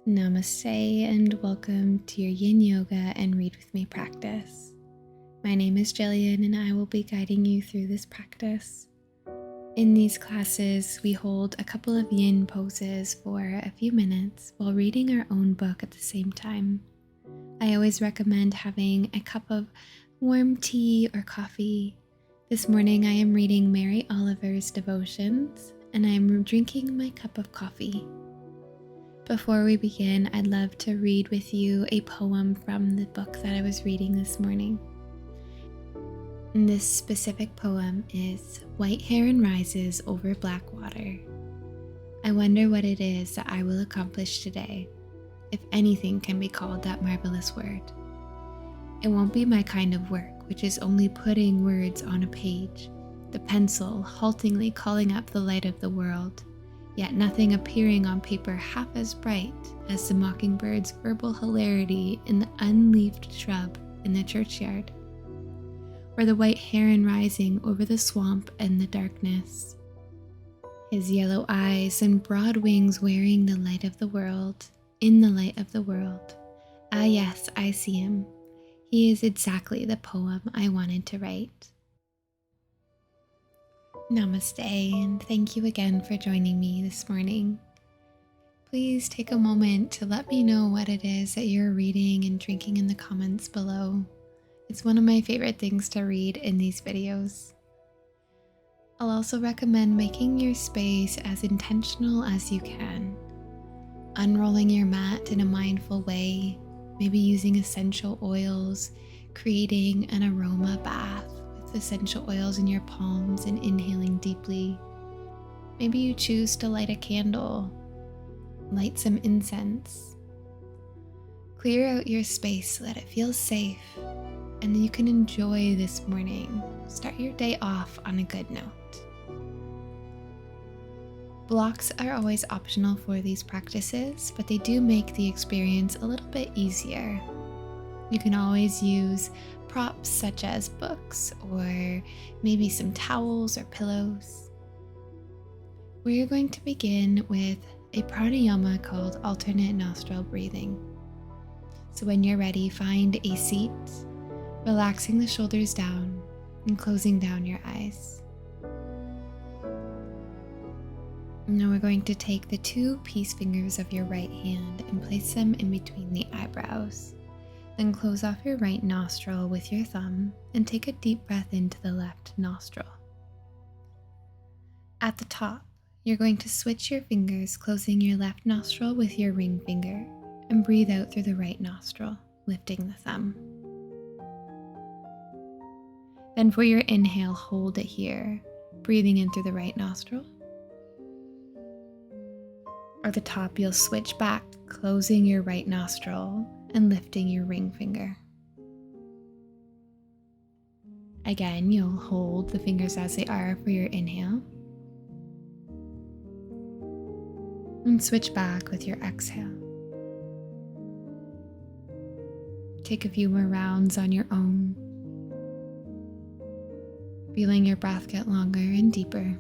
Namaste and welcome to your Yin Yoga and Read With Me practice. My name is Jillian and I will be guiding you through this practice. In these classes, we hold a couple of Yin poses for a few minutes while reading our own book at the same time. I always recommend having a cup of warm tea or coffee. This morning I am reading Mary Oliver's Devotions and I am drinking my cup of coffee. Before we begin, I'd love to read with you a poem from the book that I was reading this morning. And this specific poem is White Heron Rises Over Black Water. I wonder what it is that I will accomplish today, if anything can be called that marvelous word. It won't be my kind of work, which is only putting words on a page, the pencil haltingly calling up the light of the world, yet nothing appearing on paper half as bright as the mockingbird's verbal hilarity in the unleafed shrub in the churchyard, or the white heron rising over the swamp and the darkness, his yellow eyes and broad wings wearing the light of the world, in the light of the world. Ah yes, I see him. He is exactly the poem I wanted to write. Namaste, and thank you again for joining me this morning. Please take a moment to let me know what it is that you're reading and drinking in the comments below. It's one of my favorite things to read in these videos. I'll also recommend making your space as intentional as you can. Unrolling your mat in a mindful way, maybe using essential oils, creating an aroma bath with essential oils in your palms and inhaling deeply. Maybe you choose to light a candle, light some incense. Clear out your space so that it feels safe, and you can enjoy this morning. Start your day off on a good note. Blocks are always optional for these practices, but they do make the experience a little bit easier. You can always use props such as books or maybe some towels or pillows. We're going to begin with a pranayama called alternate nostril breathing. So when you're ready, find a seat, relaxing the shoulders down and closing down your eyes. Now we're going to take the two peace fingers of your right hand and place them in between the eyebrows. Then close off your right nostril with your thumb and take a deep breath into the left nostril. At the top, you're going to switch your fingers, closing your left nostril with your ring finger, and breathe out through the right nostril, lifting the thumb. Then for your inhale, hold it here, breathing in through the right nostril. At the top, you'll switch back, closing your right nostril and lifting your ring finger. Again, you'll hold the fingers as they are for your inhale. And switch back with your exhale. Take a few more rounds on your own, feeling your breath get longer and deeper.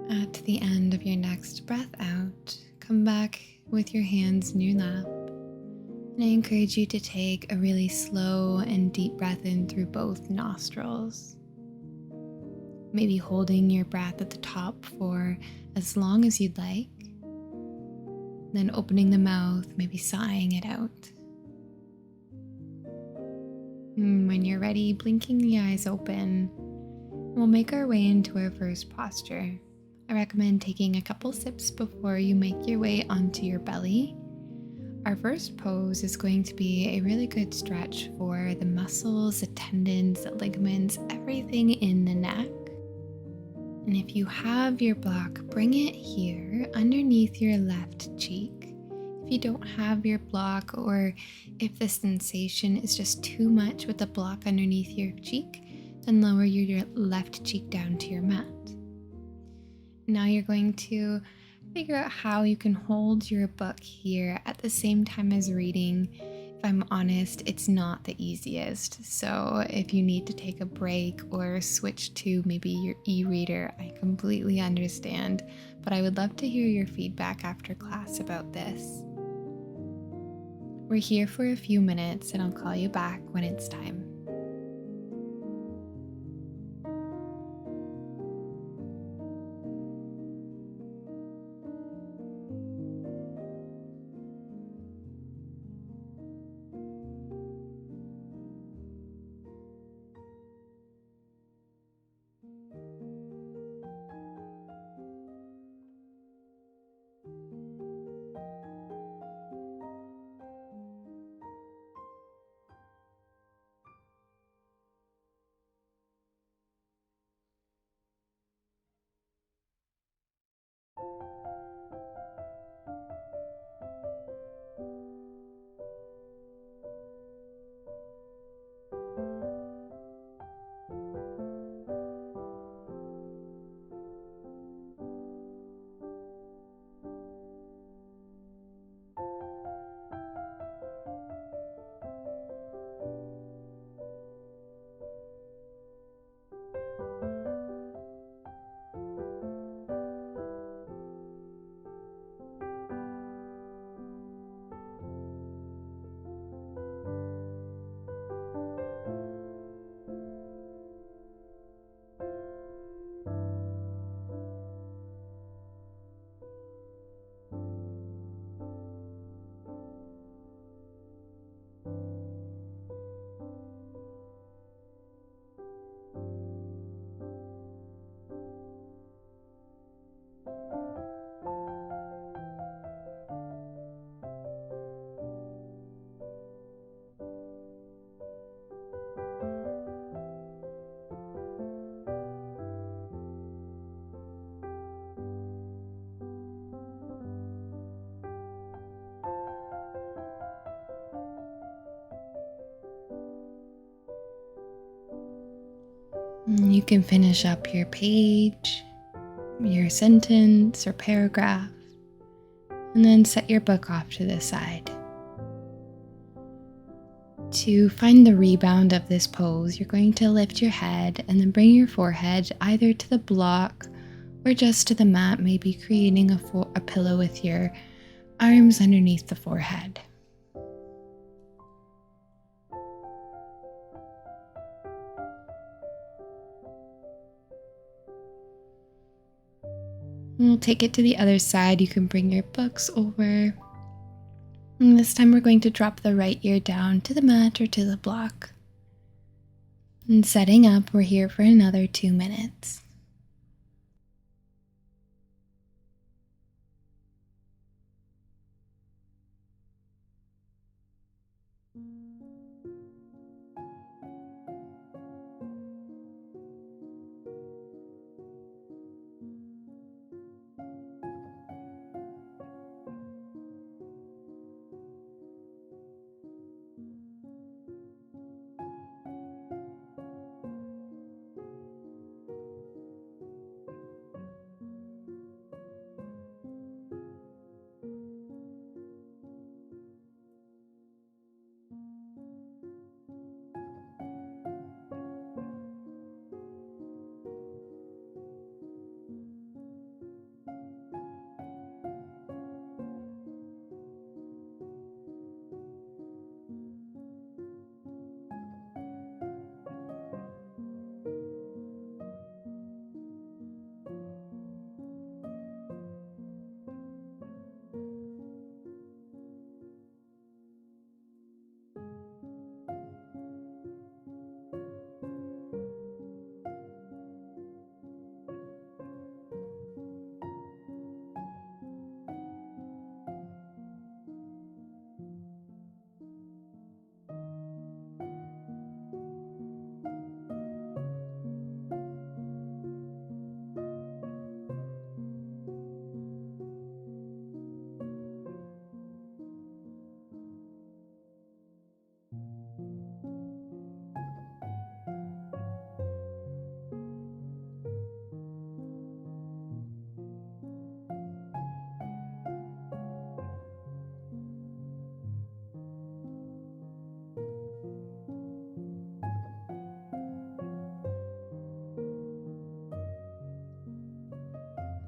At the end of your next breath out, come back with your hands in your lap, and I encourage you to take a really slow and deep breath in through both nostrils. Maybe holding your breath at the top for as long as you'd like, then opening the mouth, maybe sighing it out. And when you're ready, blinking the eyes open, we'll make our way into our first posture. I recommend taking a couple sips before you make your way onto your belly. Our first pose is going to be a really good stretch for the muscles, the tendons, the ligaments, everything in the neck. And if you have your block, bring it here underneath your left cheek. If you don't have your block, or if the sensation is just too much with the block underneath your cheek, then lower your left cheek down to your mat. Now you're going to figure out how you can hold your book here at the same time as reading. If I'm honest, it's not the easiest. So if you need to take a break or switch to maybe your e-reader, I completely understand. But I would love to hear your feedback after class about this. We're here for a few minutes and I'll call you back when it's time. You can finish up your page, your sentence or paragraph, and then set your book off to the side. To find the rebound of this pose, you're going to lift your head and then bring your forehead either to the block or just to the mat, maybe creating a pillow with your arms underneath the forehead. And we'll take it to the other side. You can bring your books over. And this time we're going to drop the right ear down to the mat or to the block. And setting up, we're here for another 2 minutes.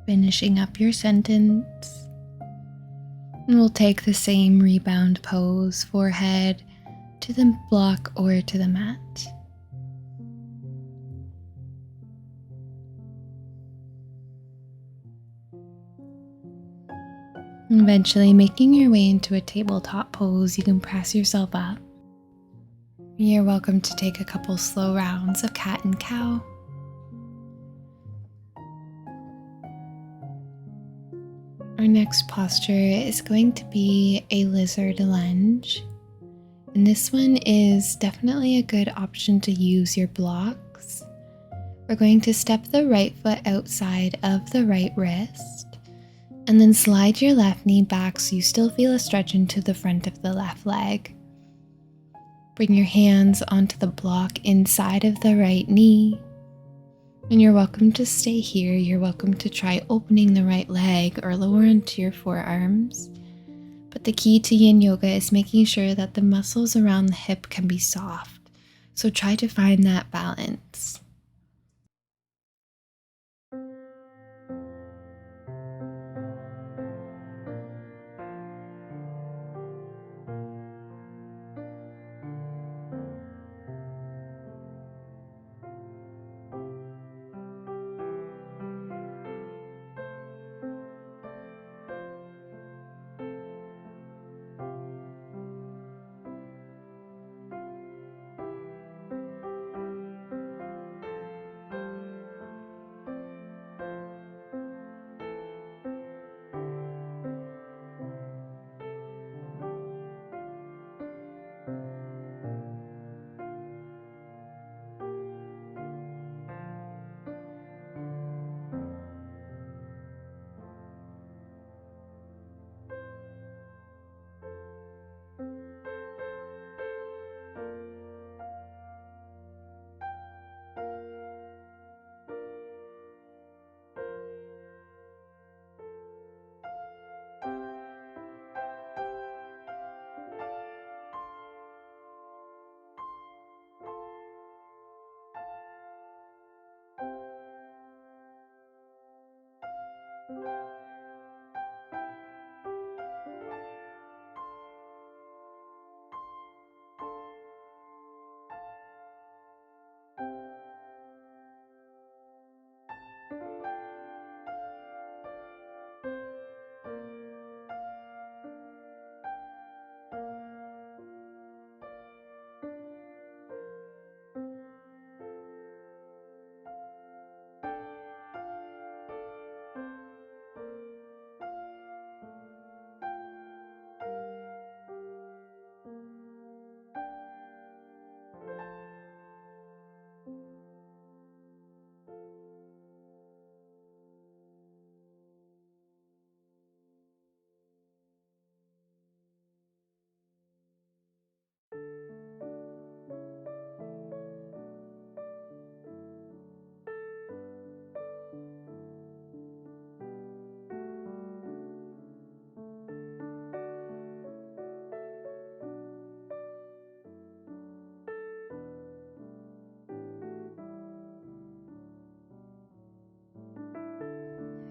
finishing up your sentence. And we'll take the same rebound pose, forehead to the block or to the mat. And eventually making your way into a tabletop pose, you can press yourself up. You're welcome to take a couple slow rounds of cat and cow. Our next posture is going to be a lizard lunge. And this one is definitely a good option to use your blocks. We're going to step the right foot outside of the right wrist and then slide your left knee back so you still feel a stretch into the front of the left leg. Bring your hands onto the block inside of the right knee. And you're welcome to stay here. You're welcome to try opening the right leg or lower into your forearms. But the key to Yin Yoga is making sure that the muscles around the hip can be soft. So try to find that balance.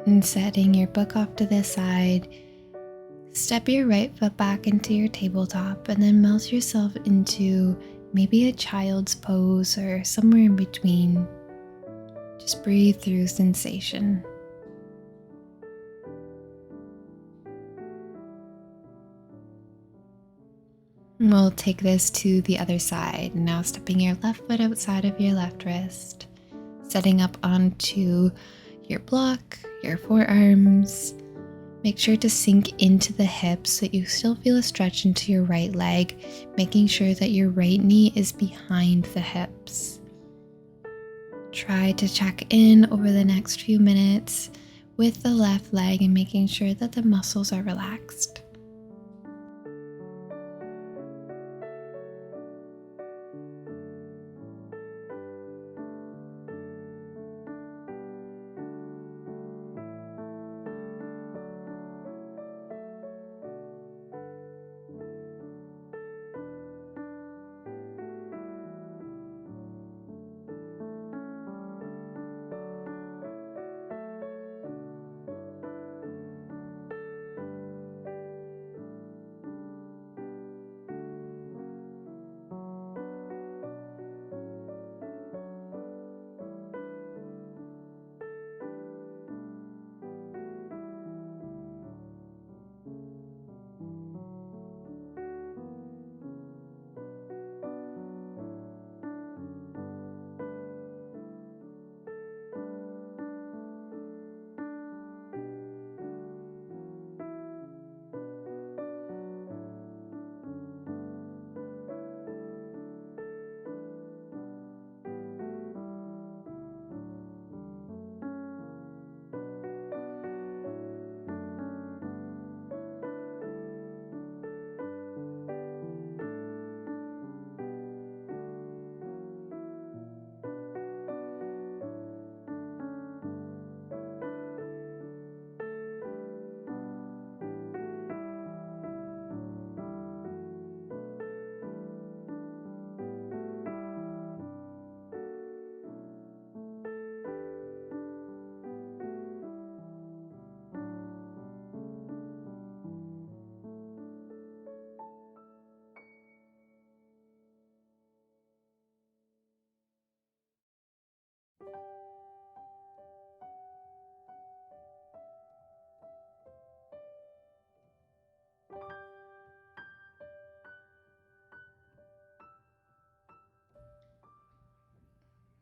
And setting your book off to the side, step your right foot back into your tabletop and then melt yourself into maybe a child's pose or somewhere in between. Just breathe through sensation. And we'll take this to the other side. Now stepping your left foot outside of your left wrist, setting up onto your block, your forearms. Make sure to sink into the hips so that you still feel a stretch into your right leg, making sure that your right knee is behind the hips. Try to check in over the next few minutes with the left leg and making sure that the muscles are relaxed.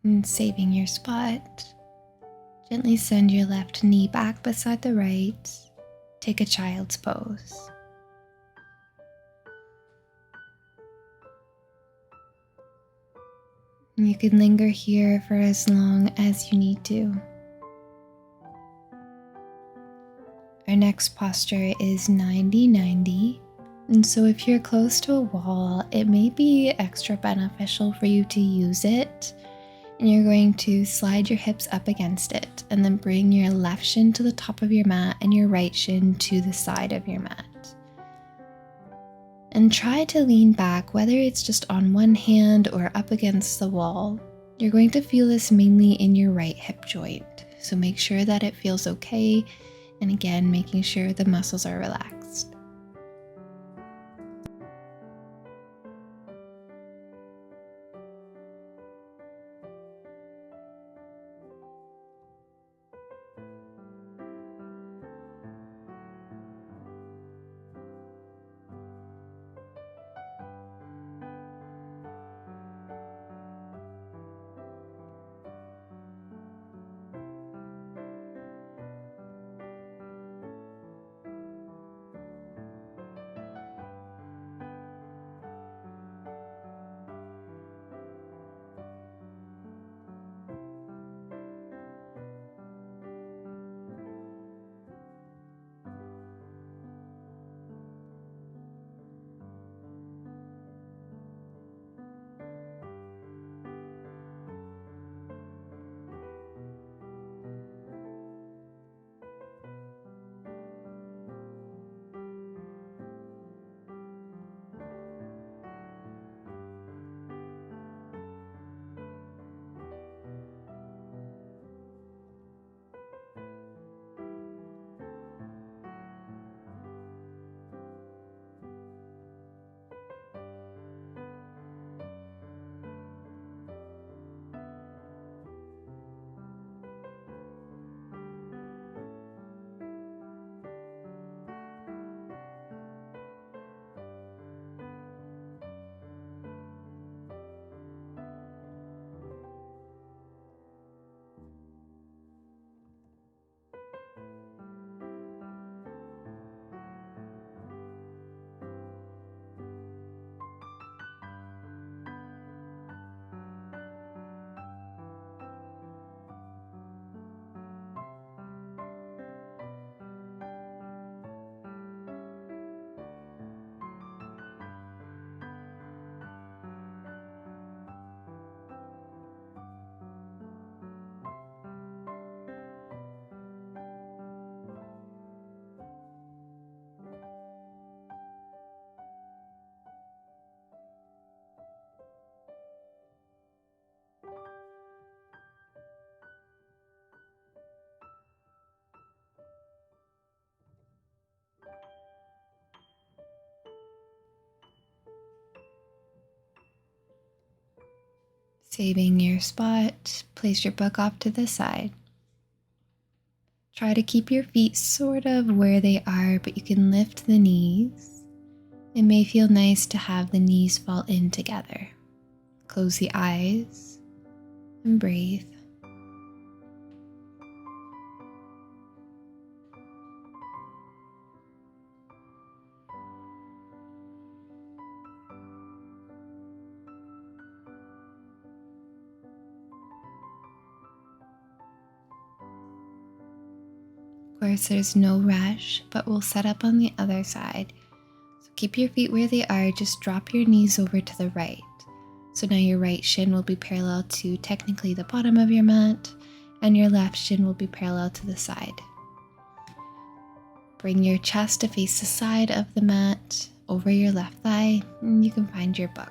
And saving your spot, gently send your left knee back beside the right. Take a child's pose. You can linger here for as long as you need to. Our next posture is 90-90. And so if you're close to a wall, it may be extra beneficial for you to use it. And you're going to slide your hips up against it and then bring your left shin to the top of your mat and your right shin to the side of your mat. And try to lean back, whether it's just on one hand or up against the wall. You're going to feel this mainly in your right hip joint. So make sure that it feels okay. And again, making sure the muscles are relaxed. Saving your spot, place your book off to the side. Try to keep your feet sort of where they are, but you can lift the knees. It may feel nice to have the knees fall in together. Close the eyes and breathe. Of course, there's no rush, but we'll set up on the other side. So keep your feet where they are, just drop your knees over to the right. So now your right shin will be parallel to technically the bottom of your mat, and your left shin will be parallel to the side. Bring your chest to face the side of the mat, over your left thigh, and you can find your book.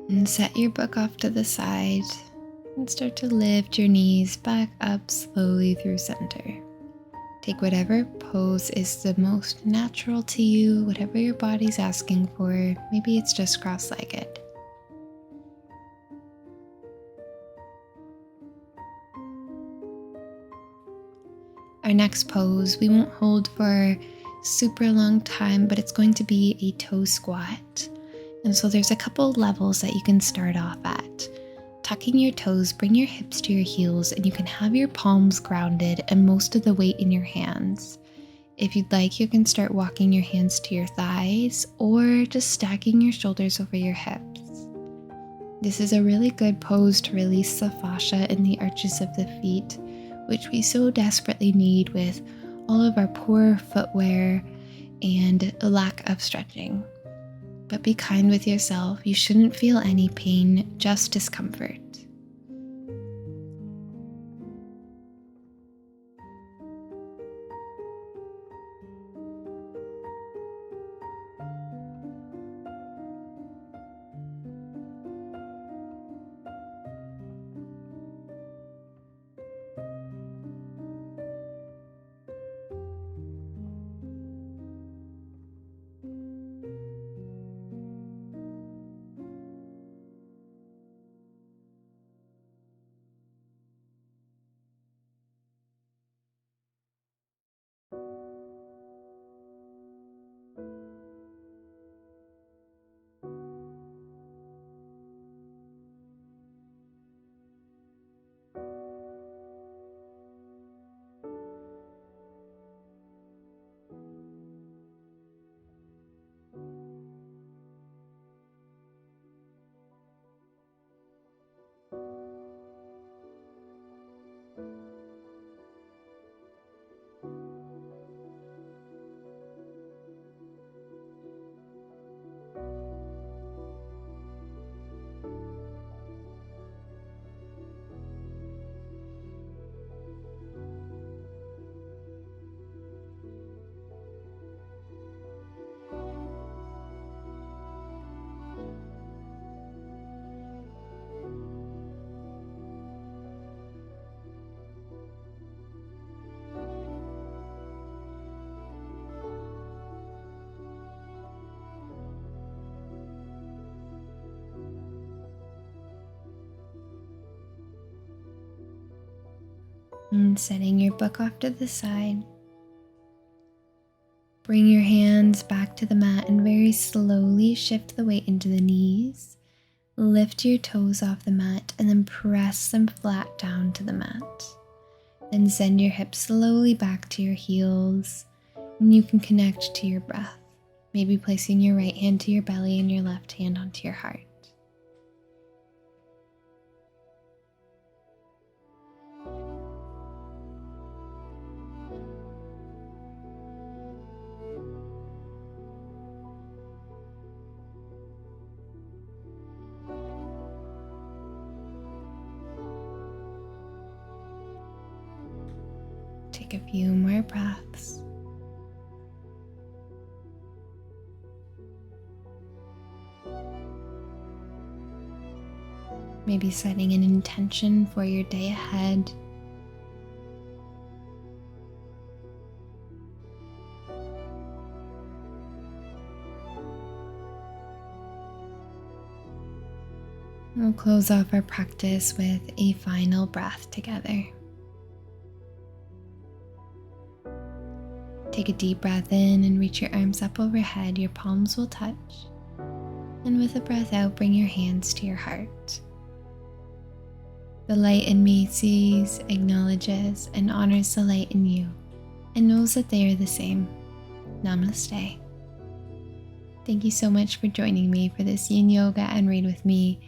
And set your book off to the side and start to lift your knees back up slowly through center. Take whatever pose is the most natural to you, whatever your body's asking for. Maybe it's just cross-legged. Our next pose, we won't hold for super long time, but it's going to be a toe squat. And so there's a couple levels that you can start off at. Tucking your toes, bring your hips to your heels, and you can have your palms grounded and most of the weight in your hands. If you'd like, you can start walking your hands to your thighs or just stacking your shoulders over your hips. This is a really good pose to release the fascia in the arches of the feet, which we so desperately need with all of our poor footwear and a lack of stretching. But be kind with yourself. You shouldn't feel any pain, just discomfort. And setting your book off to the side. Bring your hands back to the mat and very slowly shift the weight into the knees. Lift your toes off the mat and then press them flat down to the mat. Then send your hips slowly back to your heels, and you can connect to your breath, maybe placing your right hand to your belly and your left hand onto your heart. Take a few more breaths. Maybe setting an intention for your day ahead. We'll close off our practice with a final breath together. Take a deep breath in and reach your arms up overhead. Your palms will touch. And with a breath out, bring your hands to your heart. The light in me sees, acknowledges, and honors the light in you, and knows that they are the same. Namaste. Thank you so much for joining me for this Yin Yoga and read with me.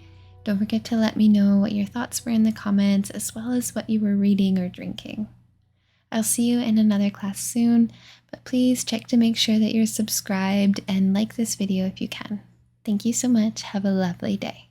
Don't forget to let me know what your thoughts were in the comments, as well as what you were reading or drinking. I'll see you in another class soon, but please check to make sure that you're subscribed and like this video if you can. Thank you so much. Have a lovely day.